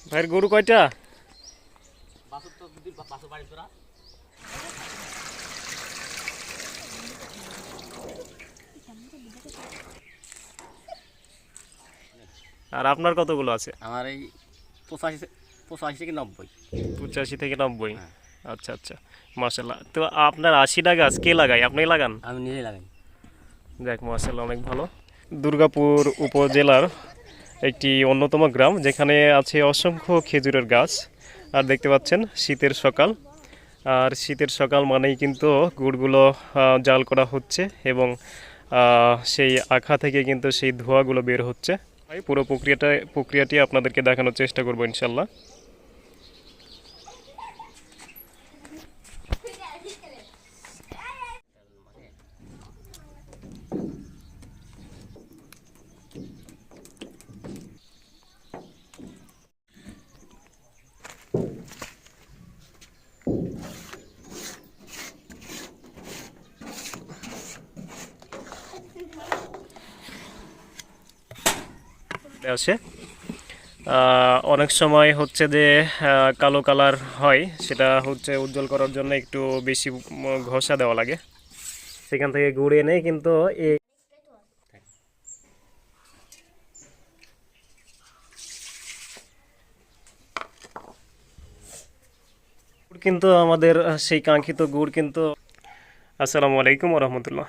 ভাইয়ের গরু কয়টা? আর আপনার কতগুলো আছে? আমার এই 85 থেকে 90। 85 থেকে 90। হ্যাঁ, আচ্ছা আচ্ছা, মাশাল্লাহ। তো আপনার 80টা গাছ কে লাগায়? আপনি লাগান? আমি নিজেই লাগাই। যাক, মাশাল্লাহ, অনেক ভালো। দুর্গাপুর উপজেলার একটি অন্যতম গ্রাম, যেখানে আছে অসংখ্য খেজুরের গাছ। আর দেখতে পাচ্ছেন শীতের সকাল, আর শীতের সকাল মানেই কিন্তু গুড়গুলো জাল করা হচ্ছে, এবং সেই আখা থেকে কিন্তু সেই ধোঁয়াগুলো বের হচ্ছে। পুরো প্রক্রিয়াটি আপনাদেরকে দেখানোর চেষ্টা করবো ইনশাল্লাহ। আছে অনেক সময় হচ্ছে যে কালো কালার হয়, সেটা হচ্ছে উজ্জ্বল করার জন্য একটু বেশি ঘষা দেওয়া লাগে। সেখান থেকে গুড় এনে কিন্তু এই কিন্তু আমাদের সেই কাঙ্ক্ষিত গুড় কিন্তু। আসসালামু আলাইকুম ওয়া রাহমাতুল্লাহ।